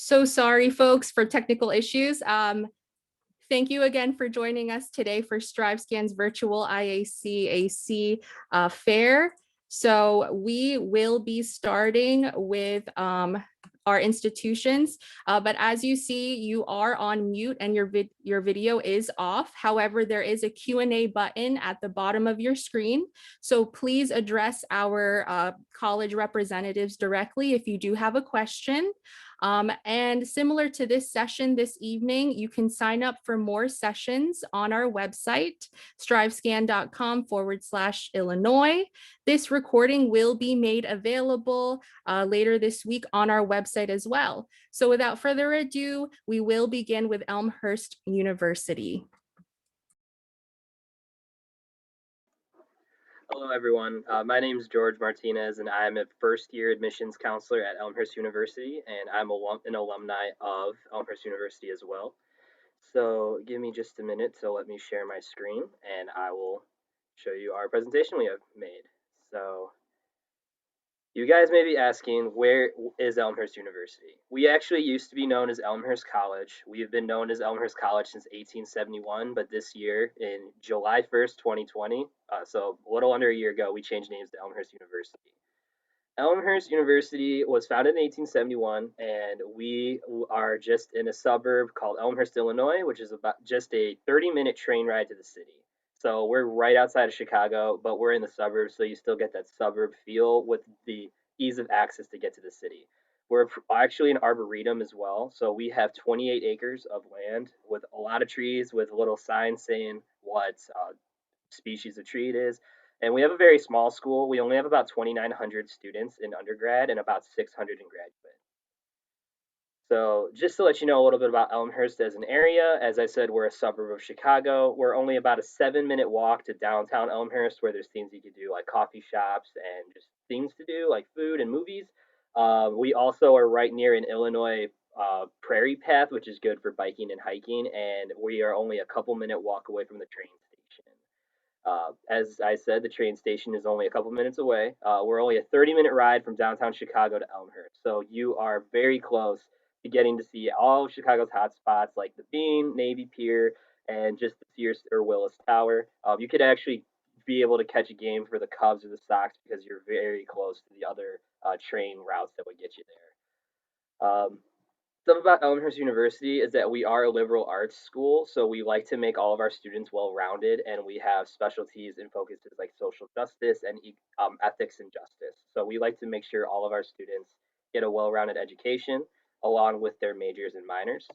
So sorry, folks, for technical issues. Thank you again for joining us today for StriveScan's virtual IACAC fair. So we will be starting with our institutions, but as you see, you are on mute and your video is off. However, there is a Q&A button at the bottom of your screen. So please address our college representatives directly if you do have a question. And similar to this session this evening, you can sign up for more sessions on our website, strivescan.com/Illinois. This recording will be made available later this week on our website as well. So without further ado, we will begin with Elmhurst University. Hello, everyone. My name is George Martinez, and I'm a first-year admissions counselor at Elmhurst University, and I'm an alumni of Elmhurst University as well. So give me just a minute to let me share my screen, and I will show you our presentation we have made. So you guys may be asking, where is Elmhurst University? We actually used to be known as Elmhurst College. We have been known as Elmhurst College since 1871, but this year, in July 1st, 2020, so a little under a year ago, we changed names to Elmhurst University. Elmhurst University was founded in 1871, and we are just in a suburb called Elmhurst, Illinois, which is about just a 30-minute train ride to the city. So we're right outside of Chicago, but we're in the suburbs, so you still get that suburb feel with the ease of access to get to the city. We're actually an arboretum as well, so we have 28 acres of land with a lot of trees, with little signs saying what species of tree it is. And we have a very small school. We only have about 2,900 students in undergrad and about 600 in graduate. So just to let you know a little bit about Elmhurst as an area, as I said, we're a suburb of Chicago. We're only about a 7-minute walk to downtown Elmhurst, where there's things you could do like coffee shops and just things to do like food and movies. We also are right near an Illinois prairie path, which is good for biking and hiking, and we are only a couple-minute walk away from the train station. As I said, the train station is only a couple minutes away. We're only a 30-minute ride from downtown Chicago to Elmhurst, so you are very close to getting to see all of Chicago's hot spots like the Bean, Navy Pier, and just the Sears or Willis Tower. You could actually be able to catch a game for the Cubs or the Sox because you're very close to the other train routes that would get you there. Stuff about Elmhurst University is that we are a liberal arts school, so we like to make all of our students well-rounded, and we have specialties and focuses like social justice and ethics and justice. So we like to make sure all of our students get a well-rounded education along with their majors and minors.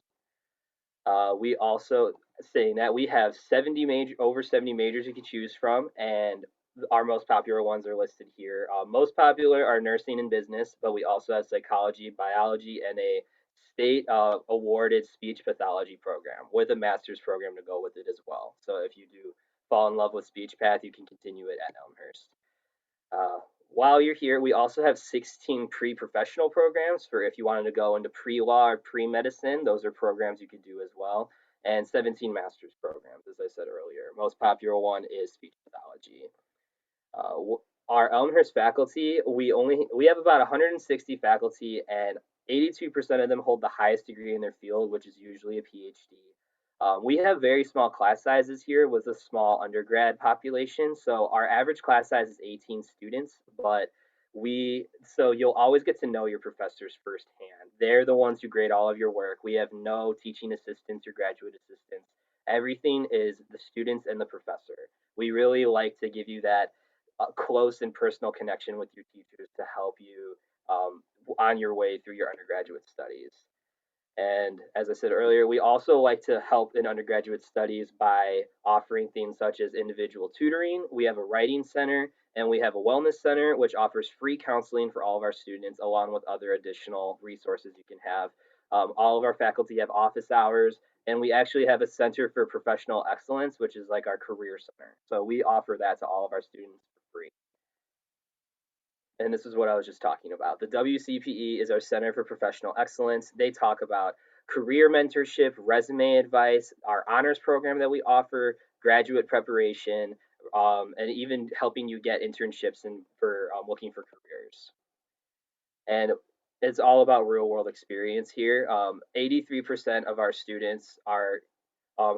We also saying that we have over 70 majors you can choose from, and our most popular ones are listed here. Most popular are nursing and business, but we also have psychology, biology, and a state awarded speech pathology program with a master's program to go with it as well. So if you do fall in love with speech path, you can continue it at Elmhurst. While you're here, we also have 16 pre-professional programs for if you wanted to go into pre-law or pre-medicine. Those are programs you could do as well, and 17 master's programs, as I said earlier. Most popular one is speech pathology. Our Elmhurst faculty, we have about 160 faculty, and 82% of them hold the highest degree in their field, which is usually a PhD. We have very small class sizes here with a small undergrad population. So our average class size is 18 students, but so you'll always get to know your professors firsthand. They're the ones who grade all of your work. We have no teaching assistants or graduate assistants. Everything is the students and the professor. We really like to give you that close and personal connection with your teachers to help you on your way through your undergraduate studies. And as I said earlier, we also like to help in undergraduate studies by offering things such as individual tutoring. We have a writing center and we have a wellness center, which offers free counseling for all of our students, along with other additional resources you can have. All of our faculty have office hours, and we actually have a center for professional excellence, which is like our career center. So we offer that to all of our students for free. And this is what I was just talking about. The WCPE is our Center for Professional Excellence. They talk about career mentorship, resume advice, our honors program that we offer, graduate preparation, and even helping you get internships and for looking for careers. And It's all about real world experience here. 83% of our students are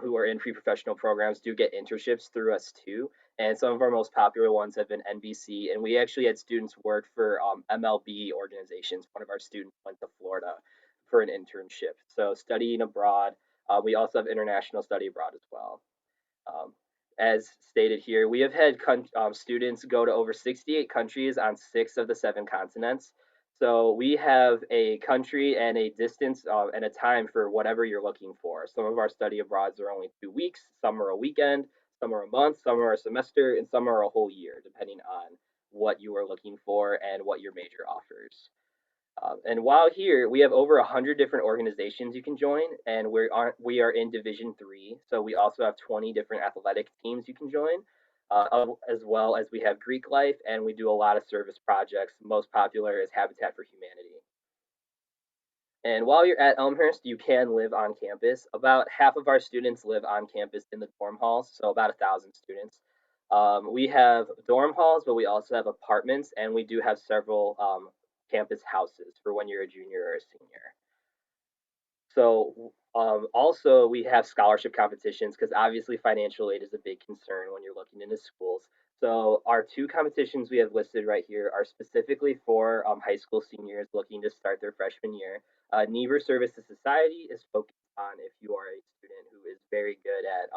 who are in pre-professional programs do get internships through us too. And some of our most popular ones have been NBC. And we actually had students work for MLB organizations. One of our students went to Florida for an internship. So studying abroad. We also have international study abroad as well. Um, as stated here, we have had students go to over 68 countries on 6 of the 7 continents. So we have a country and a distance and a time for whatever you're looking for. Some of our study abroads are only 2 weeks, some are a weekend, some are a month, some are a semester, and some are a whole year, depending on what you are looking for and what your major offers. And while here, we have over 100 different organizations you can join, and we are in Division 3, so we also have 20 different athletic teams you can join, as well as we have Greek life, and we do a lot of service projects. Most popular is Habitat for Humanity. And while you're at Elmhurst, you can live on campus. About half of our students live on campus in the dorm halls, so about 1,000 students. We have dorm halls, but we also have apartments, and we do have several campus houses for when you're a junior or a senior. So also we have scholarship competitions because obviously financial aid is a big concern when you're looking into schools. So our 2 competitions we have listed right here are specifically for high school seniors looking to start their freshman year. Neighbor Service to Society is focused on if you are a student who is very good at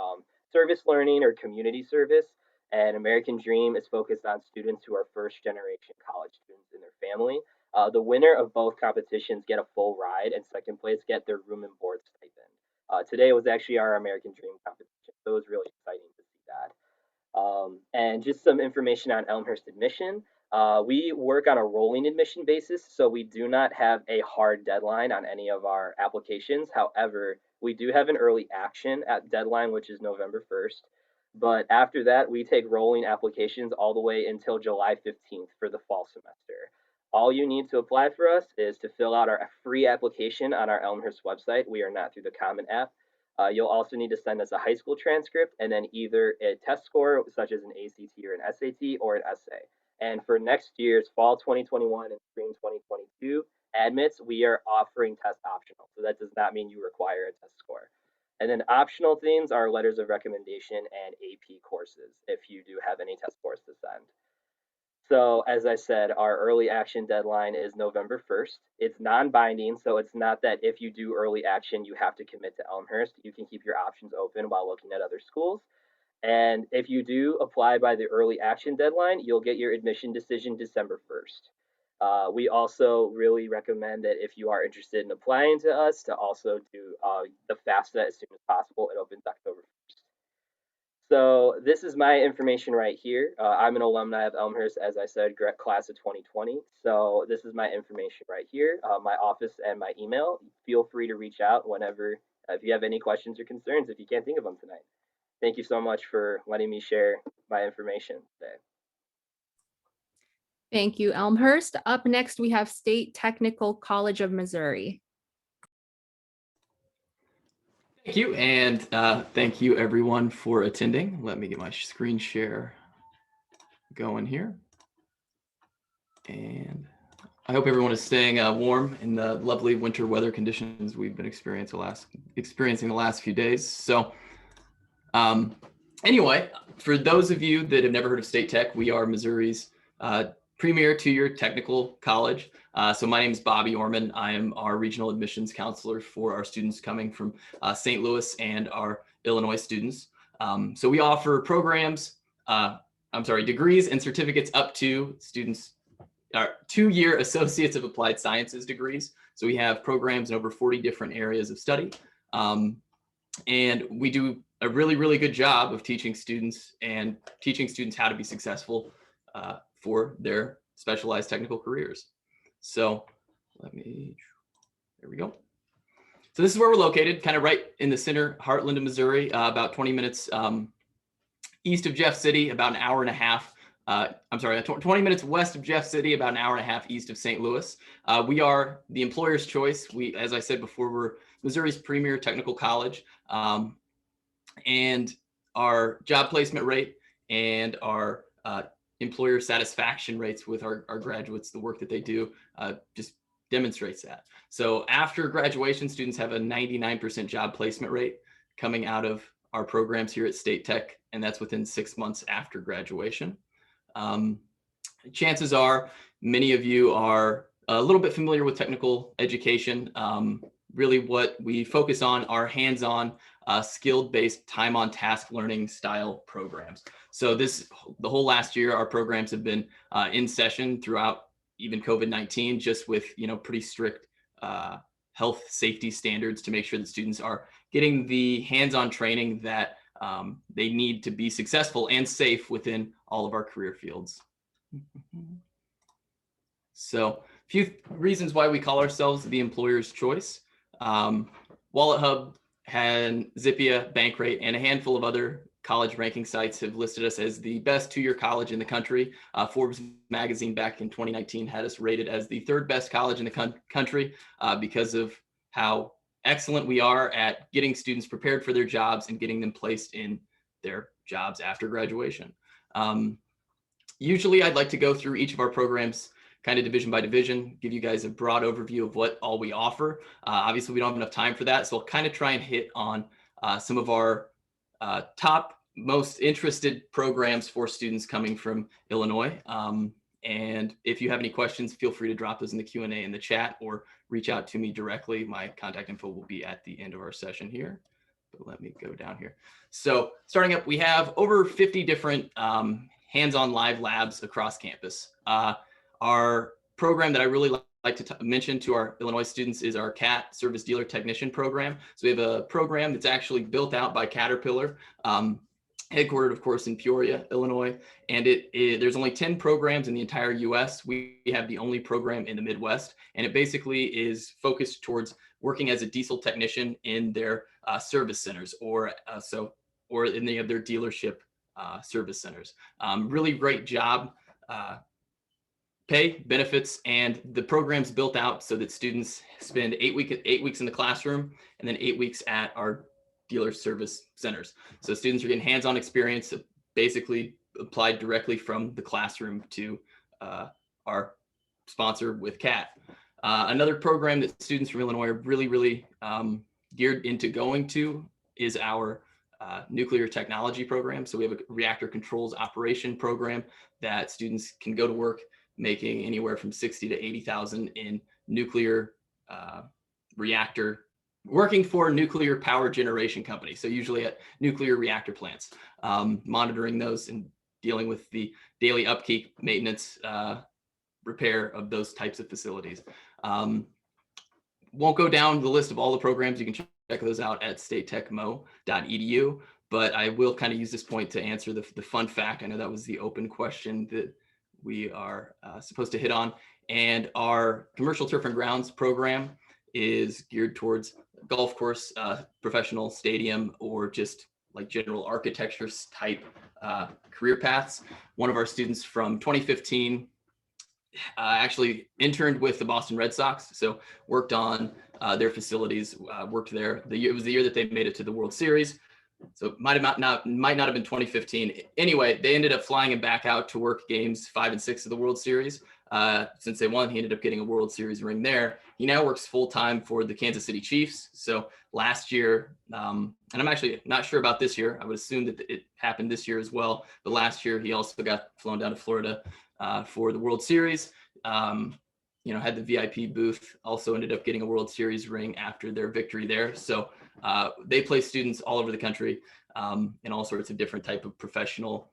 service learning or community service. And American Dream is focused on students who are first generation college students in their family. The winner of both competitions get a full ride, and second place get their room and board stipend. Today was actually our American Dream competition, so it was really exciting to see that. And just some information on Elmhurst admission. We work on a rolling admission basis, so we do not have a hard deadline on any of our applications. However, we do have an early action at deadline, which is November 1st. But after that, we take rolling applications all the way until July 15th for the fall semester. All you need to apply for us is to fill out our free application on our Elmhurst website. We are not through the Common App. You'll also need to send us a high school transcript and then either a test score, such as an ACT or an SAT, or an essay. And for next year's fall 2021 and spring 2022 admits, we are offering test optional. So that does not mean you require a test score. And then optional things are letters of recommendation and AP courses if you do have any test scores to send. So, as I said, our early action deadline is November 1st. It's non binding, so it's not that if you do early action, you have to commit to Elmhurst. You can keep your options open while looking at other schools. And if you do apply by the early action deadline, you'll get your admission decision December 1st. We also really recommend that if you are interested in applying to us, to also do the FAFSA as soon as possible. It opens October 1st. So this is my information right here. I'm an alumni of Elmhurst, as I said, class of 2020. So this is my information right here, my office and my email. Feel free to reach out whenever, if you have any questions or concerns, if you can't think of them tonight. Thank you so much for letting me share my information today. Thank you, Elmhurst. Up next, we have State Technical College of Missouri. Thank you, and thank you everyone for attending. Let me get my screen share going here. And I hope everyone is staying warm in the lovely winter weather conditions we've been experiencing the last few days. So anyway, for those of you that have never heard of State Tech, we are Missouri's premier two-year technical college. So my name is Bobby Orman. I am our regional admissions counselor for our students coming from St. Louis and our Illinois students. So we offer degrees and certificates up to students, two-year Associates of Applied Sciences degrees. So we have programs in over 40 different areas of study. And we do a really, really good job of teaching students how to be successful for their specialized technical careers. So there we go. So this is where we're located, kind of right in the center, heartland of Missouri, about 20 minutes east of Jeff City, about an hour and a half. 20 minutes west of Jeff City, about an hour and a half east of St. Louis. We are the employer's choice. We, as I said before, we're Missouri's premier technical college. And our job placement rate and our employer satisfaction rates with our graduates, the work that they do, just demonstrates that. So after graduation, students have a 99% job placement rate coming out of our programs here at State Tech, and that's within 6 months after graduation. Chances are many of you are a little bit familiar with technical education. Really what we focus on are hands-on, skill-based, time-on-task learning style programs. So the whole last year, our programs have been in session throughout even COVID-19, just with pretty strict health safety standards to make sure that students are getting the hands-on training that they need to be successful and safe within all of our career fields. So a few reasons why we call ourselves the employer's choice. Wallet Hub, Zippia, Bankrate, and a handful of other college ranking sites have listed us as the best two-year college in the country. Forbes magazine back in 2019 had us rated as the third best college in the country because of how excellent we are at getting students prepared for their jobs and getting them placed in their jobs after graduation. Usually I'd like to go through each of our programs kind of division by division, give you guys a broad overview of what all we offer. Obviously we don't have enough time for that, so I'll kind of try and hit on some of our top most interested programs for students coming from Illinois. And if you have any questions, feel free to drop those in the Q&A in the chat or reach out to me directly. My contact info will be at the end of our session here. But let me go down here. So starting up, we have over 50 different hands-on live labs across campus. Our program that I really like to mention to our Illinois students is our CAT Service Dealer Technician program. So we have a program that's actually built out by Caterpillar, headquartered, of course, in Peoria, Illinois. And there's only 10 programs in the entire US. We have the only program in the Midwest. And it basically is focused towards working as a diesel technician in their service centers or in any of their dealership service centers. Really great job. Pay, benefits, and the program's built out so that students spend 8 weeks in the classroom and then 8 weeks at our dealer service centers. So students are getting hands-on experience, basically applied directly from the classroom to our sponsor with CAT. Another program that students from Illinois are really geared into going to is our nuclear technology program. So we have a reactor controls operation program that students can go to work making anywhere from 60 to 80,000 in nuclear reactor, working for nuclear power generation companies. So usually at nuclear reactor plants, monitoring those and dealing with the daily upkeep, maintenance, repair of those types of facilities. Won't go down the list of all the programs. You can check those out at statetechmo.edu, but I will kind of use this point to answer the fun fact. I know that was the open question that we are supposed to hit on. And our commercial turf and grounds program is geared towards golf course, professional stadium, or just like general architecture type career paths. One of our students from 2015 actually interned with the Boston Red Sox, so worked on their facilities, worked there. It was the year that they made it to the World Series. So it might not have been 2015. Anyway, they ended up flying him back out to work games 5 and 6 of the World Series. Since they won, he ended up getting a World Series ring there. He now works full-time for the Kansas City Chiefs. So last year, and I'm actually not sure about this year. I would assume that it happened this year as well. But last year, he also got flown down to Florida for the World Series. Had the VIP booth, also ended up getting a World Series ring after their victory there. So they play students all over the country in all sorts of different type of professional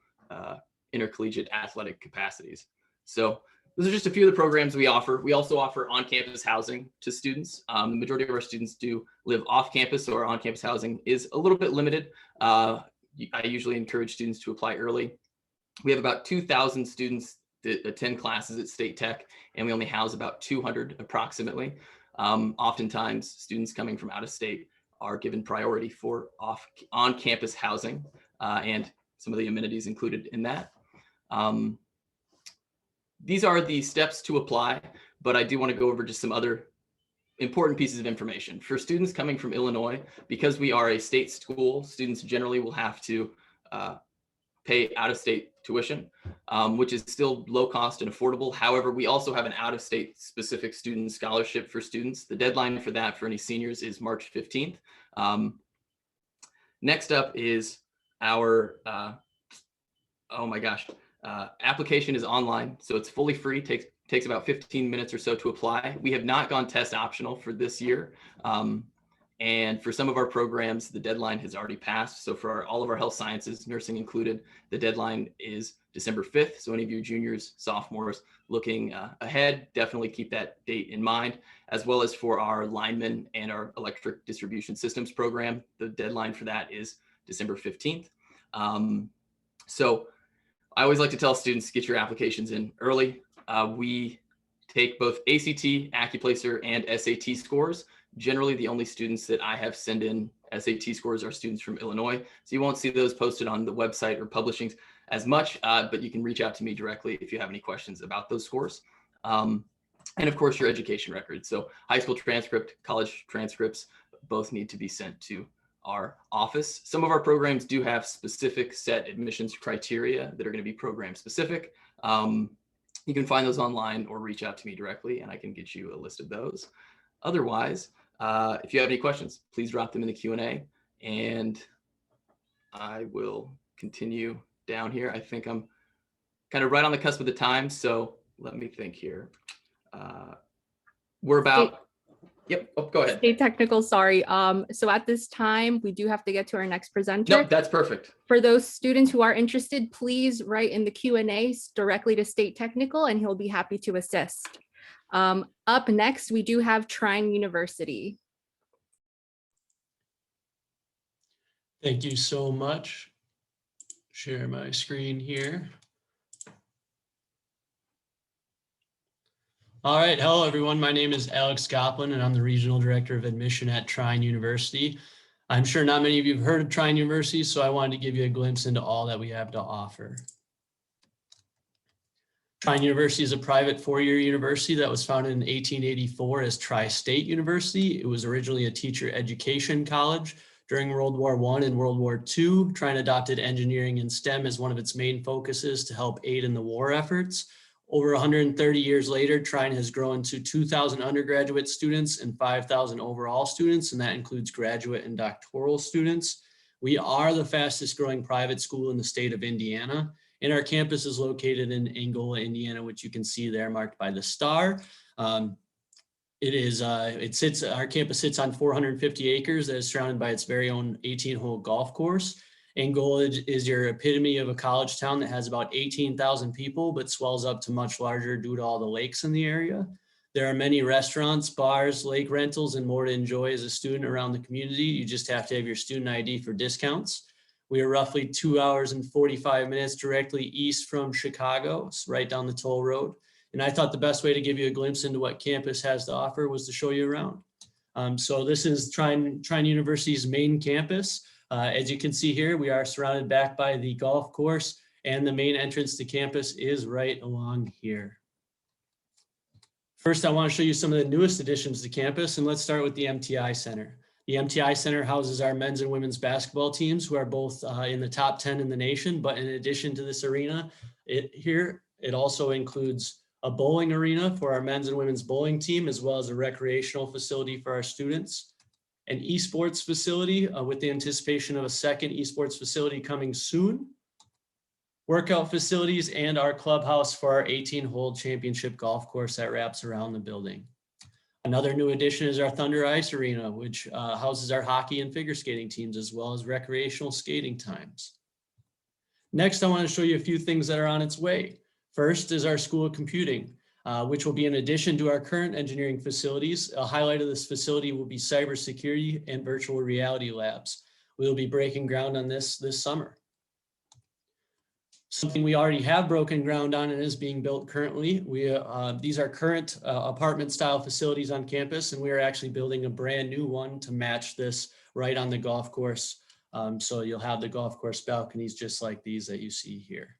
intercollegiate athletic capacities. So those are just a few of the programs we offer. We also offer on-campus housing to students. The majority of our students do live off campus, so our on-campus housing is a little bit limited. I usually encourage students to apply early. We have about 2,000 students that attend classes at State Tech, and we only house about 200 approximately. Oftentimes, students coming from out of state are given priority for on-campus housing and some of the amenities included in that. These are the steps to apply, but I do want to go over just some other important pieces of information. For students coming from Illinois, because we are a state school, students generally will have to pay out-of-state tuition, which is still low cost and affordable. However, we also have an out-of-state specific student scholarship for students. The deadline for that for any seniors is March 15th. Next up is our, oh my gosh, application is online, so it's fully free, takes about 15 minutes or so to apply. We have not gone test optional for this year. And for some of our programs, the deadline has already passed. So for all of our health sciences, nursing included, the deadline is December 5th. So any of you juniors, sophomores looking ahead, definitely keep that date in mind, as well as for our linemen and our electric distribution systems program. The deadline for that is December 15th. So I always like to tell students, get your applications in early. We take both ACT, Accuplacer, and SAT scores. Generally, the only students that I have send in SAT scores are students from Illinois. So you won't see those posted on the website or publishings as much, but you can reach out to me directly if you have any questions about those scores. And of course, your education record. So high school transcript, college transcripts, both need to be sent to our office. Some of our programs do have specific set admissions criteria that are going to be program specific. You can find those online or reach out to me directly and I can get you a list of those. Otherwise, if you have any questions, please drop them in the Q&A and I will continue down here. I think I'm kind of right on the cusp of the time, so let me think here. We're about, yep, oh, go ahead. Stay technical, sorry. So at this time, we do have to get to our next presenter. Nope, that's perfect. For those students who are interested, please write in the Q&A directly to State Technical and he'll be happy to assist. Up next, we do have Trine University. Thank you so much. Share my screen here. All right, hello everyone. My name is Alex Goplin and I'm the Regional Director of Admission at Trine University. I'm sure not many of you have heard of Trine University, so I wanted to give you a glimpse into all that we have to offer. Trine University is a private four-year university that was founded in 1884 as Tri-State University. It was originally a teacher education college. During World War I and World War II, Trine adopted engineering and STEM as one of its main focuses to help aid in the war efforts. Over 130 years later, Trine has grown to 2,000 undergraduate students and 5,000 overall students, and that includes graduate and doctoral students. We are the fastest growing private school in the state of Indiana, and our campus is located in Angola, Indiana, which you can see there marked by the star. Our campus sits on 450 acres that is surrounded by its very own 18-hole golf course. Angola is your epitome of a college town that has about 18,000 people, but swells up to much larger due to all the lakes in the area. There are many restaurants, bars, lake rentals, and more to enjoy as a student around the community. You just have to have your student ID for discounts. We are roughly 2 hours and 45 minutes directly east from Chicago, right down the toll road. And I thought the best way to give you a glimpse into what campus has to offer was to show you around. So this is Trine University's main campus. As you can see here, we are surrounded back by the golf course and the main entrance to campus is right along here. First, I want to show you some of the newest additions to campus, and let's start with the MTI Center. The MTI Center houses our men's and women's basketball teams who are both in the top 10 in the nation, but in addition to this arena, it also includes a bowling arena for our men's and women's bowling team, as well as a recreational facility for our students, an esports facility with the anticipation of a second esports facility coming soon, workout facilities, and our clubhouse for our 18-hole championship golf course that wraps around the building. Another new addition is our Thunder Ice Arena, which houses our hockey and figure skating teams, as well as recreational skating times. Next, I want to show you a few things that are on its way. First is our School of Computing, which will be in addition to our current engineering facilities. A highlight of this facility will be cybersecurity and virtual reality labs. We will be breaking ground on this summer. Something we already have broken ground on and is being built currently. These are current apartment style facilities on campus, and we are actually building a brand new one to match this right on the golf course. So you'll have the golf course balconies just like these that you see here.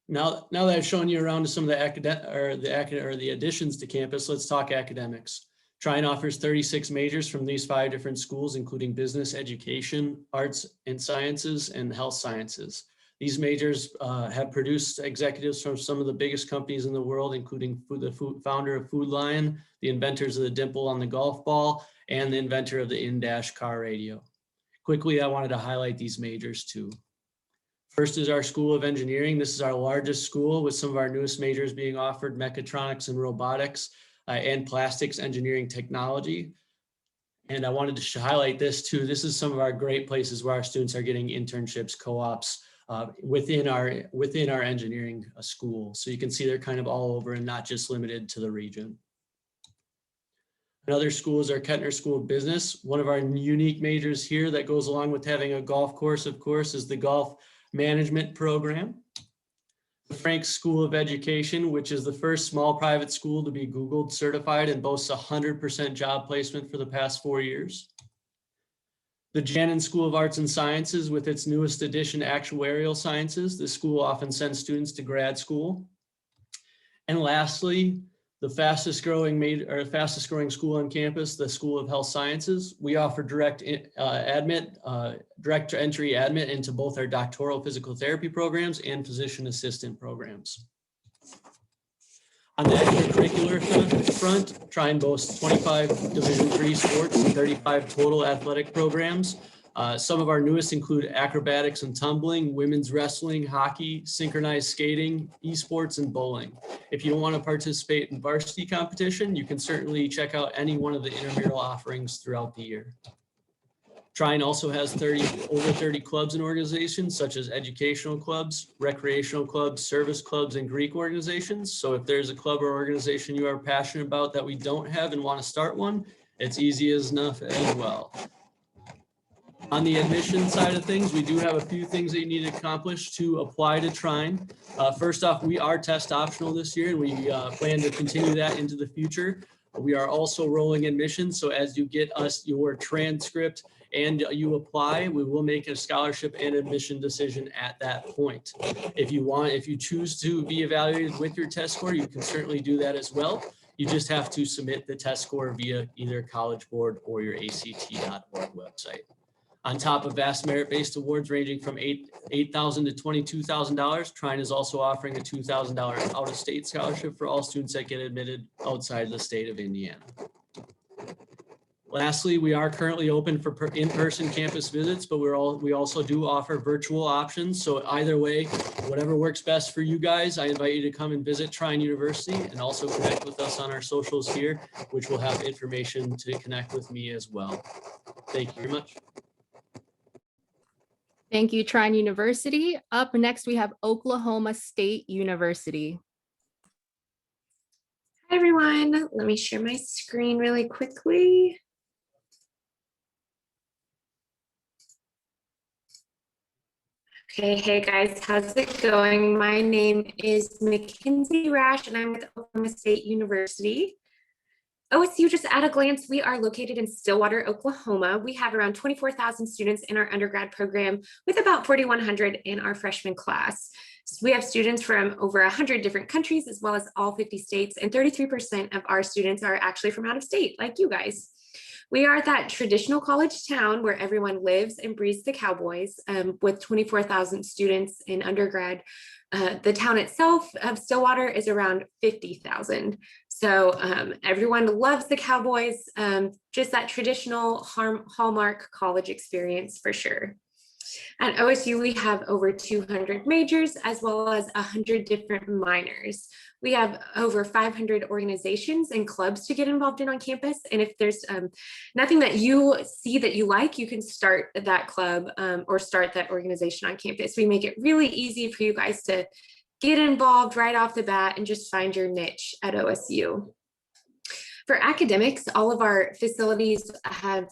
Now that I've shown you around to some of the additions to campus, let's talk academics. Trine offers 36 majors from these 5 different schools, including business, education, arts and sciences, and health sciences. These majors have produced executives from some of the biggest companies in the world, including the founder of Food Lion, the inventors of the dimple on the golf ball, and the inventor of the in-dash car radio. Quickly, I wanted to highlight these majors too. First is our School of Engineering. This is our largest school, with some of our newest majors being offered: mechatronics and robotics, and plastics engineering technology. And I wanted to highlight this too. This is some of our great places where our students are getting internships, co-ops within our engineering school. So you can see they're kind of all over and not just limited to the region. Another school is our Kettner School of Business. One of our unique majors here that goes along with having a golf course, of course, is the golf management program. The Frank School of Education, which is the first small private school to be Googled certified and boasts 100% job placement for the past 4 years. The Jannon School of Arts and Sciences, with its newest edition, Actuarial Sciences. The school often sends students to grad school. And lastly, the fastest growing school on campus, the School of Health Sciences. We offer direct entry admit into both our doctoral physical therapy programs and physician assistant programs. On the extracurricular front, Trine boasts 25 Division III sports and 35 total athletic programs. Some of our newest include acrobatics and tumbling, women's wrestling, hockey, synchronized skating, esports, and bowling. If you don't want to participate in varsity competition, you can certainly check out any one of the intramural offerings throughout the year. Trine also has over 30 clubs and organizations, such as educational clubs, recreational clubs, service clubs, and Greek organizations. So if there's a club or organization you are passionate about that we don't have and want to start one, it's easy as enough as well. On the admission side of things, we do have a few things that you need to accomplish to apply to Trine. First off, we are test optional this year, and we plan to continue that into the future. We are also rolling admissions, so as you get us your transcript and you apply, we will make a scholarship and admission decision at that point. If you choose to be evaluated with your test score, you can certainly do that as well. You just have to submit the test score via either College Board or your ACT.org website. On top of vast merit-based awards ranging from $8,000 to $22,000, Trine is also offering a $2,000 out-of-state scholarship for all students that get admitted outside the state of Indiana. Lastly, we are currently open for in-person campus visits, but we also do offer virtual options. So either way, whatever works best for you guys, I invite you to come and visit Trine University and also connect with us on our socials here, which will have information to connect with me as well. Thank you very much. Thank you, Trine University. Up next, we have Oklahoma State University. Hi, everyone. Let me share my screen really quickly. Okay, hey guys, how's it going? My name is Mackenzie Rash, and I'm with Oklahoma State University. OSU, just at a glance, we are located in Stillwater, Oklahoma. We have around 24,000 students in our undergrad program with about 4,100 in our freshman class. So we have students from over 100 different countries, as well as all 50 states, and 33% of our students are actually from out of state, like you guys. We are that traditional college town where everyone lives and breathes the Cowboys, with 24,000 students in undergrad. The town itself of Stillwater is around 50,000. So everyone loves the Cowboys, just that traditional hallmark college experience for sure. At OSU, we have over 200 majors as well as 100 different minors. We have over 500 organizations and clubs to get involved in on campus. And if there's nothing that you see that you like, you can start that club or start that organization on campus. We make it really easy for you guys to get involved right off the bat and just find your niche at OSU. For academics, all of our facilities have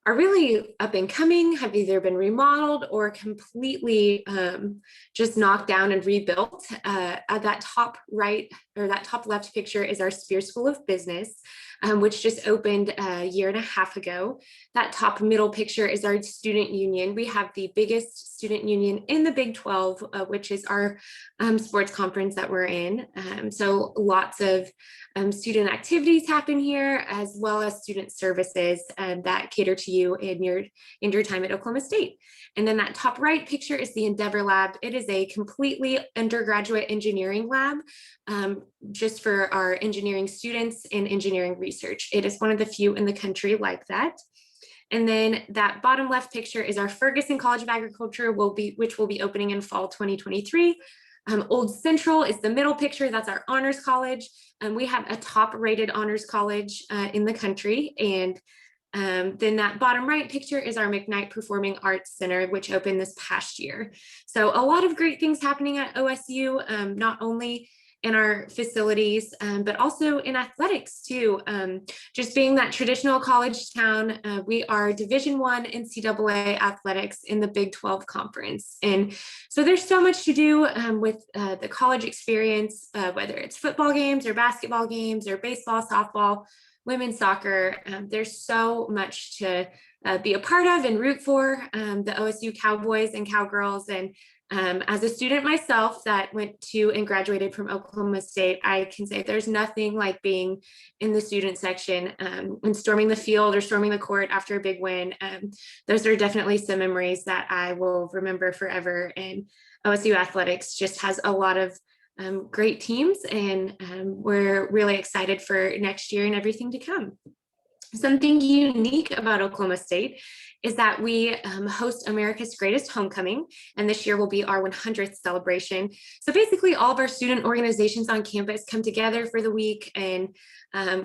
are really up and coming, have either been remodeled or completely just knocked down and rebuilt. At that top right or that top left picture is our Spear School of Business, which just opened a year and a half ago. That top middle picture is our student union. We have the biggest student union in the Big 12, which is our sports conference that we're in. So lots of student activities happen here, as well as student services that cater to you in your time at Oklahoma State. And then that top right picture is the Endeavor Lab. It is a completely undergraduate engineering lab just for our engineering students and engineering research. It is one of the few in the country like that. And then that bottom left picture is our Ferguson College of Agriculture, which will be opening in fall 2023. Old Central is the middle picture. That's our honors college. We have a top rated honors college in the country. And then that bottom right picture is our McKnight Performing Arts Center, which opened this past year. So a lot of great things happening at OSU, not only in our facilities, but also in athletics too. Just being that traditional college town, we are Division I NCAA athletics in the Big 12 conference. And so there's so much to do with the college experience, whether it's football games or basketball games or baseball, softball, women's soccer. There's so much to be a part of and root for. The OSU Cowboys and Cowgirls. And as a student myself that went to and graduated from Oklahoma State, I can say there's nothing like being in the student section and storming the field or storming the court after a big win. Those are definitely some memories that I will remember forever. And OSU athletics just has a lot of great teams, and we're really excited for next year and everything to come. Something unique about Oklahoma State is that we host America's Greatest Homecoming, and this year will be our 100th celebration. So basically all of our student organizations on campus come together for the week and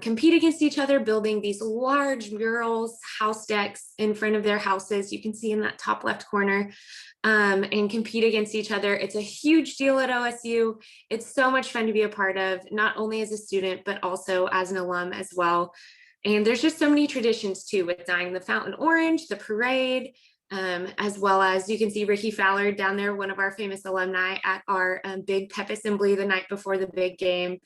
compete against each other, building these large murals, house decks in front of their houses. You can see in that top left corner, and compete against each other. It's a huge deal at OSU. It's so much fun to be a part of, not only as a student, but also as an alum as well. And there's just so many traditions too, with dyeing the fountain orange, the parade, as well as you can see Ricky Fowler down there, one of our famous alumni at our big pep assembly the night before the big game.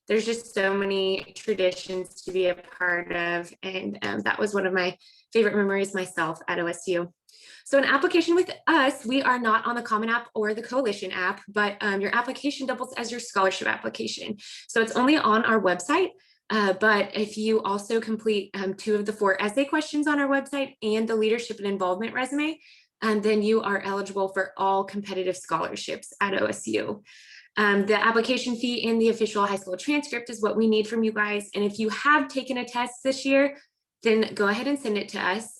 There's just so many traditions to be a part of. And that was one of my favorite memories myself at OSU. So an application with us, we are not on the Common App or the Coalition app, but your application doubles as your scholarship application. So it's only on our website. But if you also complete 2 of the 4 essay questions on our website and the leadership and involvement resume, then you are eligible for all competitive scholarships at OSU. The application fee and the official high school transcript is what we need from you guys. And if you have taken a test this year, then go ahead and send it to us.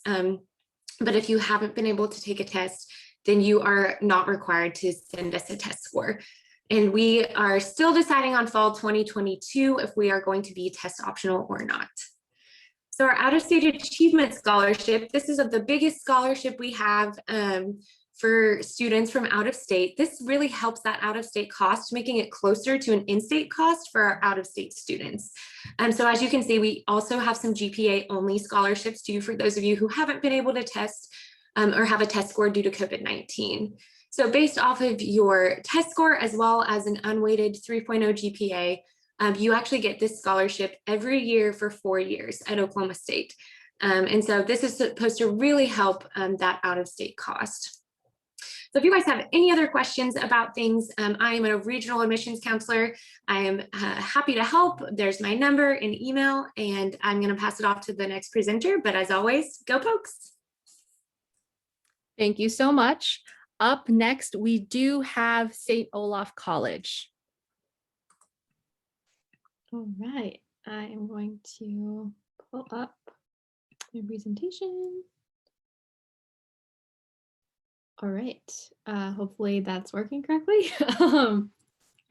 But if you haven't been able to take a test, then you are not required to send us a test score. And we are still deciding on fall 2022 if we are going to be test optional or not. So our out-of-state achievement scholarship, this is the biggest scholarship we have for students from out of state. This really helps that out-of-state cost, making it closer to an in-state cost for our out-of-state students. So as you can see, we also have some GPA-only scholarships too for those of you who haven't been able to test or have a test score due to COVID-19. So based off of your test score, as well as an unweighted 3.0 GPA, you actually get this scholarship every year for 4 years at Oklahoma State. And so this is supposed to really help that out-of-state cost. So if you guys have any other questions about things, I am a regional admissions counselor. I am happy to help. There's my number and email, and I'm going to pass it off to the next presenter. But as always, go Pokes. Thank you so much. Up next, we do have St. Olaf College. All right, I am going to pull up my presentation. All right, hopefully that's working correctly.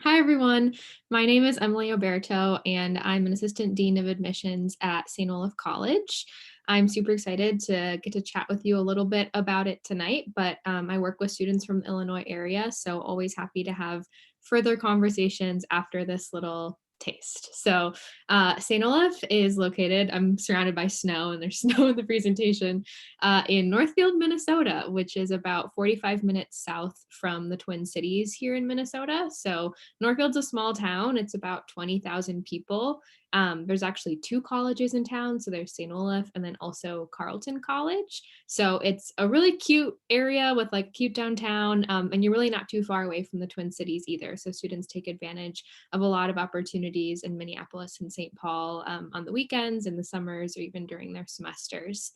Hi, everyone. My name is Emily Oberto, and I'm an assistant dean of admissions at St. Olaf College. I'm super excited to get to chat with you a little bit about it tonight, but I work with students from the Illinois area, so always happy to have further conversations after this little taste. So St. Olaf is located, I'm surrounded by snow and there's snow in the presentation, in Northfield, Minnesota, which is about 45 minutes south from the Twin Cities here in Minnesota. So Northfield's a small town. It's about 20,000 people. There's actually 2 colleges in town. So there's St. Olaf and then also Carleton College. So it's a really cute area with like cute downtown, and you're really not too far away from the Twin Cities either. So students take advantage of a lot of opportunities in Minneapolis and St. Paul on the weekends, in the summers, or even during their semesters.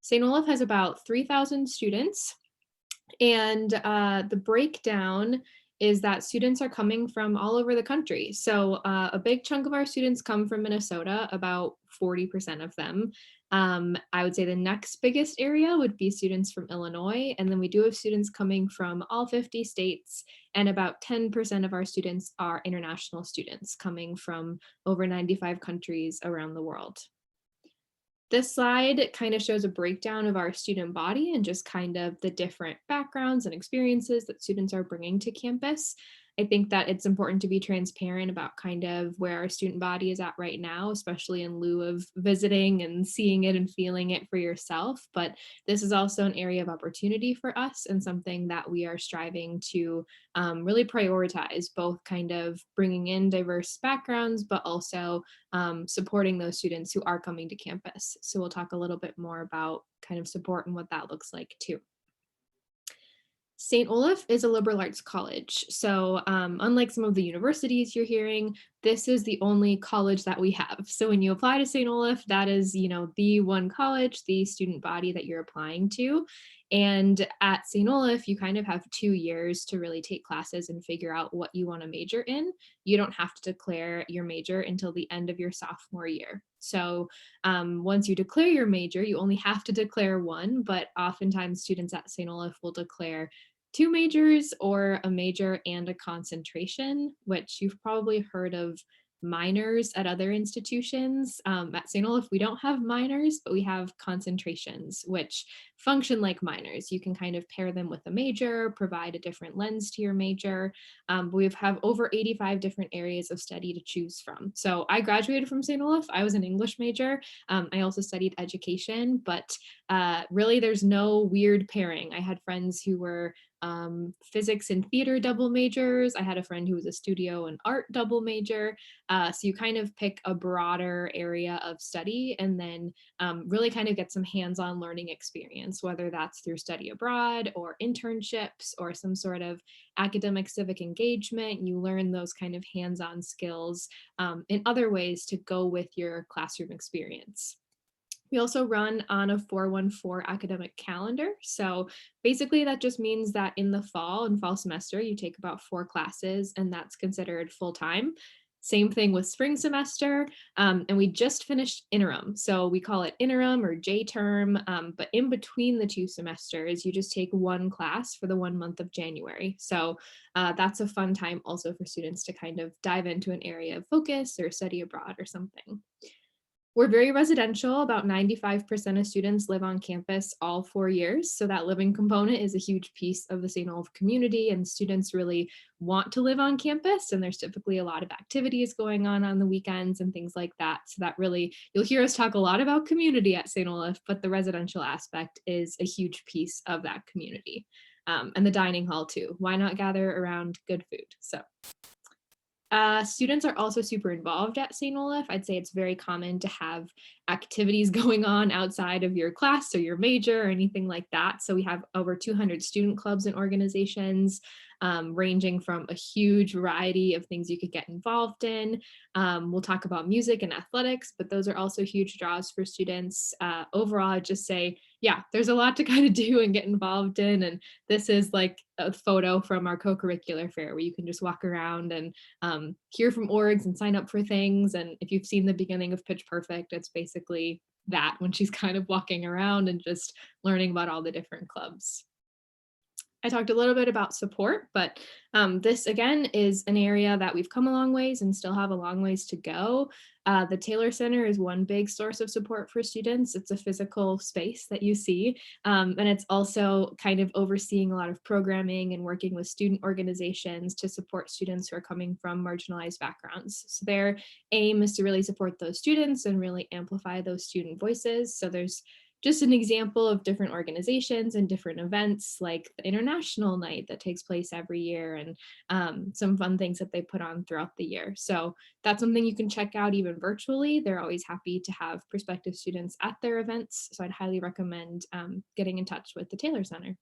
St. Olaf has about 3,000 students, and the breakdown is that students are coming from all over the country. So a big chunk of our students come from Minnesota, about 40% of them. I would say the next biggest area would be students from Illinois. And then we do have students coming from all 50 states, and about 10% of our students are international students coming from over 95 countries around the world. This slide kind of shows a breakdown of our student body and just kind of the different backgrounds and experiences that students are bringing to campus. I think that it's important to be transparent about kind of where our student body is at right now, especially in lieu of visiting and seeing it and feeling it for yourself. But this is also an area of opportunity for us and something that we are striving to really prioritize, both kind of bringing in diverse backgrounds, but also supporting those students who are coming to campus. So we'll talk a little bit more about kind of support and what that looks like too. St. Olaf is a liberal arts college. So unlike some of the universities you're hearing, this is the only college that we have. So when you apply to St. Olaf, that is, the one college, the student body that you're applying to. And at St. Olaf, you kind of have 2 years to really take classes and figure out what you want to major in. You don't have to declare your major until the end of your sophomore year. So once you declare your major, you only have to declare one, but oftentimes students at St. Olaf will declare 2 majors or a major and a concentration, which you've probably heard of minors at other institutions. At St. Olaf, we don't have minors, but we have concentrations, which function like minors. You can kind of pair them with a major, provide a different lens to your major. We have over 85 different areas of study to choose from. So I graduated from St. Olaf. I was an English major. I also studied education, but really there's no weird pairing. I had friends who were physics and theater double majors. I had a friend who was a studio and art double major. So you kind of pick a broader area of study and then really kind of get some hands-on learning experience, whether that's through study abroad or internships or some sort of academic civic engagement. You learn those kind of hands-on skills in other ways to go with your classroom experience. We also run on a 414 academic calendar. So basically that just means that in the fall and fall semester, you take about 4 classes and that's considered full-time. Same thing with spring semester, and we just finished interim. So we call it interim or J-term, but in between the 2 semesters, you just take 1 class for the 1 month of January. So that's a fun time also for students to kind of dive into an area of focus or study abroad or something. We're very residential. About 95% of students live on campus all 4 years. So that living component is a huge piece of the St. Olaf community, and students really want to live on campus. And there's typically a lot of activities going on the weekends and things like that. So that really, you'll hear us talk a lot about community at St. Olaf, but the residential aspect is a huge piece of that community. And the dining hall too. Why not gather around good food? So. Students are also super involved at St. Olaf. I'd say it's very common to have activities going on outside of your class or your major or anything like that. So we have over 200 student clubs and organizations, ranging from a huge variety of things you could get involved in. We'll talk about music and athletics, but those are also huge draws for students. Overall, I'd just say, yeah, there's a lot to kind of do and get involved in. And this is like a photo from our co-curricular fair where you can just walk around and hear from orgs and sign up for things. And if you've seen the beginning of Pitch Perfect, it's basically that when she's kind of walking around and just learning about all the different clubs. I talked a little bit about support, but this again is an area that we've come a long ways and still have a long ways to go. The Taylor Center is one big source of support for students. It's a physical space that you see, and it's also kind of overseeing a lot of programming and working with student organizations to support students who are coming from marginalized backgrounds. So their aim is to really support those students and really amplify those student voices. So there's just an example of different organizations and different events like the International Night that takes place every year, and some fun things that they put on throughout the year. So that's something you can check out even virtually. They're always happy to have prospective students at their events. So I'd highly recommend getting in touch with the Taylor Center.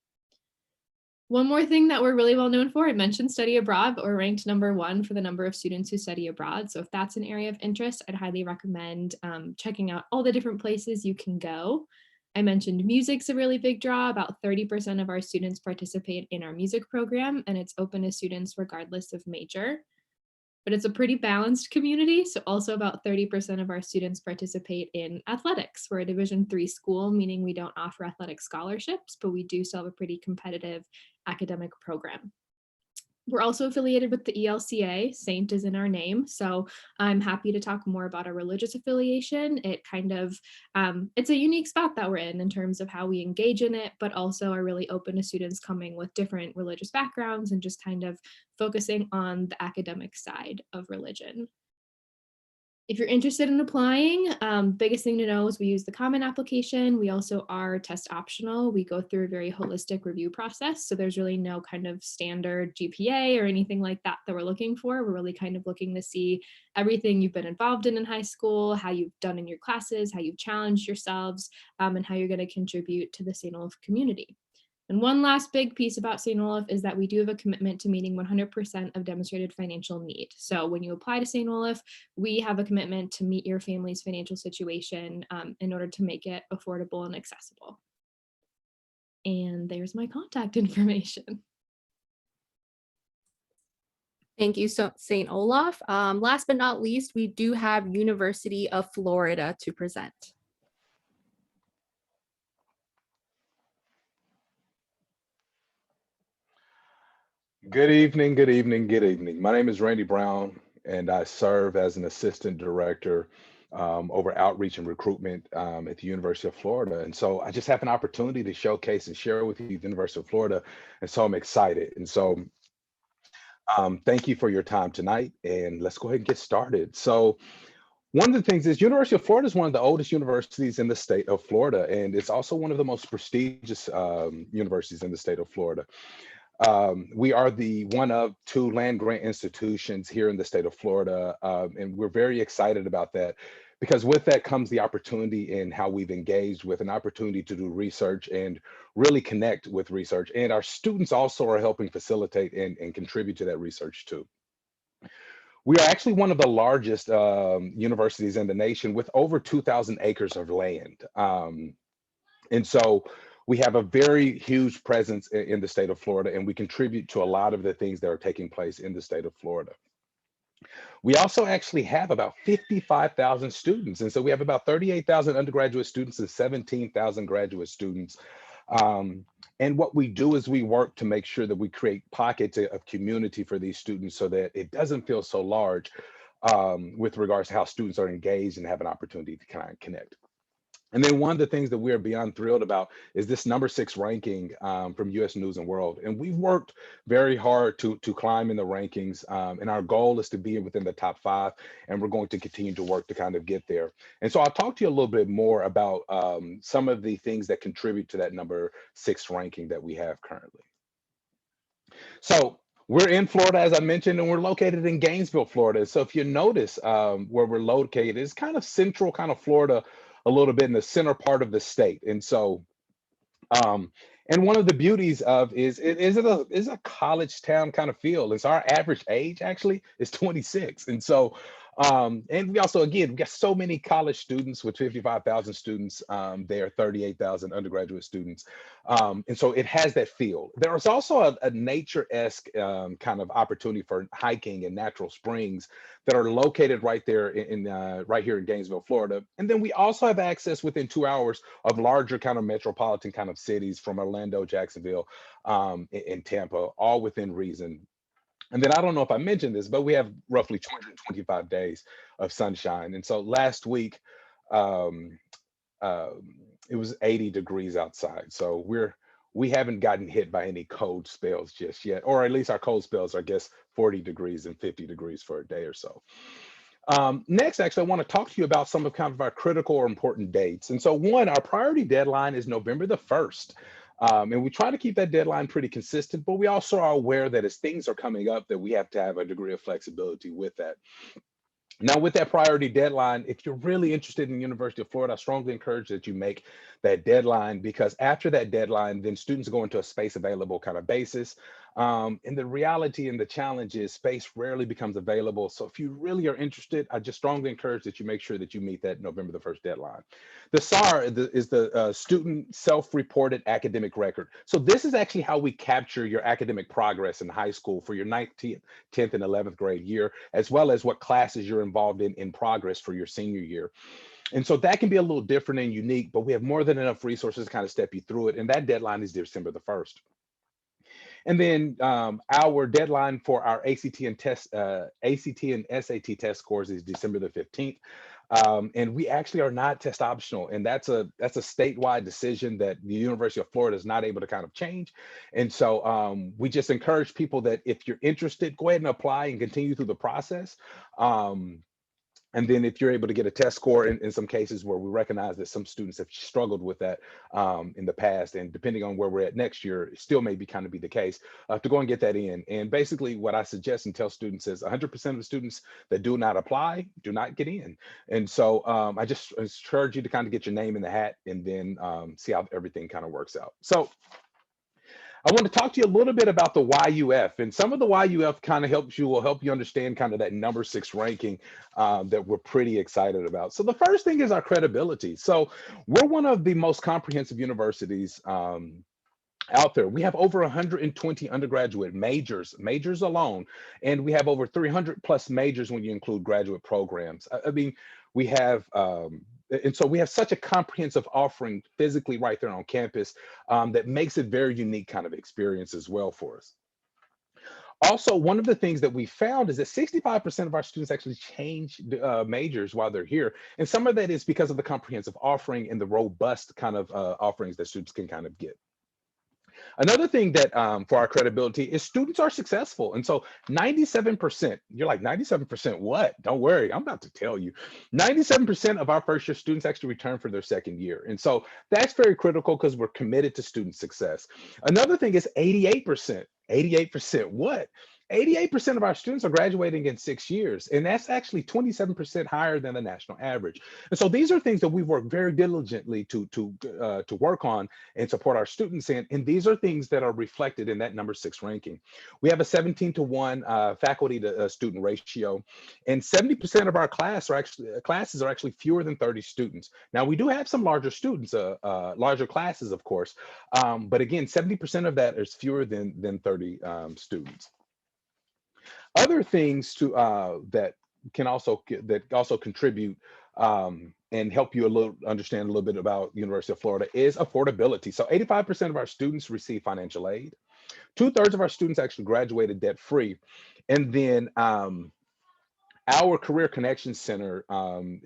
One more thing that we're really well known for, I mentioned study abroad, but we're ranked #1 for the number of students who study abroad. So if that's an area of interest, I'd highly recommend checking out all the different places you can go. I mentioned music's a really big draw. About 30% of our students participate in our music program, and it's open to students regardless of major. But it's a pretty balanced community. So also about 30% of our students participate in athletics. We're a Division III school, meaning we don't offer athletic scholarships, but we do still have a pretty competitive academic program. We're also affiliated with the ELCA, Saint is in our name. So I'm happy to talk more about our religious affiliation. It kind of, it's a unique spot that we're in terms of how we engage in it, but also are really open to students coming with different religious backgrounds and just kind of focusing on the academic side of religion. If you're interested in applying, biggest thing to know is we use the Common application. We also are test optional. We go through a very holistic review process. So there's really no kind of standard GPA or anything like that that we're looking for. We're really kind of looking to see everything you've been involved in high school, how you've done in your classes, how you've challenged yourselves, and how you're going to contribute to the St. Olaf community. And one last big piece about St. Olaf is that we do have a commitment to meeting 100% of demonstrated financial need. So when you apply to St. Olaf, we have a commitment to meet your family's financial situation in order to make it affordable and accessible. And there's my contact information. Thank you, St. Olaf. Last but not least, we do have University of Florida to present. Good evening, good evening, good evening. My name is Randy Brown, and I serve as an assistant director over outreach and recruitment at the University of Florida. And so I just have an opportunity to showcase and share with you the University of Florida. And so I'm excited. And so thank you for your time tonight, and let's go ahead and get started. So one of the things is University of Florida is one of the oldest universities in the state of Florida, and it's also one of the most prestigious universities in the state of Florida. We are the one of 2 land grant institutions here in the state of Florida, and we're very excited about that because with that comes the opportunity in how we've engaged with an opportunity to do research and really connect with research. And our students also are helping facilitate and contribute to that research too. We are actually one of the largest universities in the nation with over 2,000 acres of land. And so we have a very huge presence in the state of Florida, and we contribute to a lot of the things that are taking place in the state of Florida. We also actually have about 55,000 students. And so we have about 38,000 undergraduate students and 17,000 graduate students. And what we do is we work to make sure that we create pockets of community for these students so that it doesn't feel so large with regards to how students are engaged and have an opportunity to kind of connect. And then one of the things that we're beyond thrilled about is this #6 ranking from US News and World. And we've worked very hard to climb in the rankings. And our goal is to be within the top 5. And we're going to continue to work to kind of get there. And so I'll talk to you a little bit more about some of the things that contribute to that #6 ranking that we have currently. So we're in Florida, as I mentioned, and we're located in Gainesville, Florida. So if you notice where we're located, it's kind of central kind of Florida, a little bit in the center part of the state. And so, and one of the beauties of is a college town kind of feel. It's our average age actually is 26. And so And we also, again, we got so many college students with 55,000 students. There are 38,000 undergraduate students. And so it has that feel. There is also a nature-esque kind of opportunity for hiking and natural springs that are located right there right here in Gainesville, Florida. And then we also have access within 2 hours of larger kind of metropolitan kind of cities from Orlando, Jacksonville, and Tampa, all within reason. And then I don't know if I mentioned this, but we have roughly 225 days of sunshine. And so last week, um, it was 80 degrees outside. So we haven't gotten hit by any cold spells just yet, or at least our cold spells are, I guess, 40 degrees and 50 degrees for a day or so. Next, actually, I want to talk to you about some of kind of our critical or important dates. And so one, our priority deadline is November the 1st. And we try to keep that deadline pretty consistent, but we also are aware that as things are coming up, that we have to have a degree of flexibility with that. Now, with that priority deadline, if you're really interested in the University of Florida, I strongly encourage that you make that deadline, because after that deadline, then students go into a space available kind of basis. And the reality and the challenge is space rarely becomes available. So if you really are interested, I just strongly encourage that you make sure that you meet that November the 1st deadline. The SAR is the student self-reported academic record. So this is actually how we capture your academic progress in high school for your 9th, 10th, and 11th grade year, as well as what classes you're involved in progress for your senior year. And so that can be a little different and unique, but we have more than enough resources to kind of step you through it. And that deadline is December the 1st. And then our deadline for our ACT and SAT test scores is December the 15th. And we actually are not test optional. And that's a statewide decision that the University of Florida is not able to kind of change. And so we just encourage people that if you're interested, go ahead and apply and continue through the process. And then if you're able to get a test score in some cases where we recognize that some students have struggled with that in the past, and depending on where we're at next year, it still may be kind of be the case, to go and get that in. And basically what I suggest and tell students is 100% of the students that do not apply, do not get in. And so I just encourage you to kind of get your name in the hat and then see how everything kind of works out. So I want to talk to you a little bit about the YUF, and some of the YUF kind of will help you understand kind of that number 6 ranking that we're pretty excited about. So the first thing is our credibility. So we're one of the most comprehensive universities out there. We have over 120 undergraduate majors alone, and we have over 300 plus majors when you include graduate programs. I mean, we have and so we have such a comprehensive offering physically right there on campus that makes it very unique kind of experience as well for us. Also, one of the things that we found is that 65% of our students actually change majors while they're here. And some of that is because of the comprehensive offering and the robust kind of offerings that students can kind of get. Another thing that for our credibility is students are successful. And so 97%, you're like 97% what? Don't worry, I'm about to tell you. 97% of our first year students actually return for their second year. And so that's very critical because we're committed to student success. Another thing is 88%. 88% what? 88% of our students are graduating in 6 years, and that's actually 27% higher than the national average. And so these are things that we've worked very diligently to work on and support our students in, and these are things that are reflected in that number 6 ranking. We have a 17-to-1 faculty to student ratio, and 70% of our classes are actually fewer than 30 students. Now we do have some larger students, larger classes, of course, but again, 70% of that is fewer than 30 students. Other things that also contribute and help you understand a little bit about University of Florida is affordability. So 85% of our students receive financial aid. 2/3 of our students actually graduated debt free, and then our Career Connections Center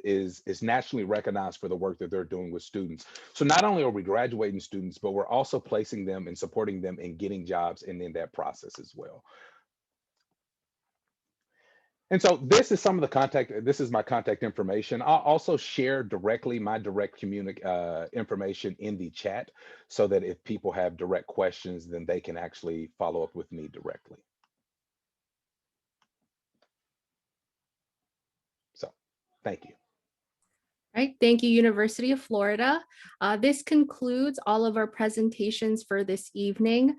is nationally recognized for the work that they're doing with students. So not only are we graduating students, but we're also placing them and supporting them in getting jobs and in that process as well. And so this is some of the this is my contact information. I'll also share directly my direct information in the chat so that if people have direct questions, then they can actually follow up with me directly. So, thank you. Right, thank you, University of Florida. This concludes all of our presentations for this evening.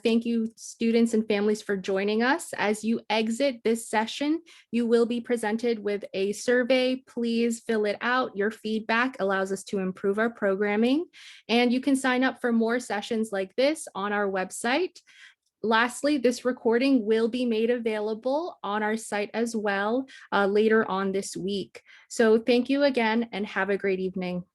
Thank you, students and families, for joining us. As you exit this session, you will be presented with a survey. Please fill it out. Your feedback allows us to improve our programming, and you can sign up for more sessions like this on our website. Lastly, this recording will be made available on our site as well later on this week. So thank you again and have a great evening.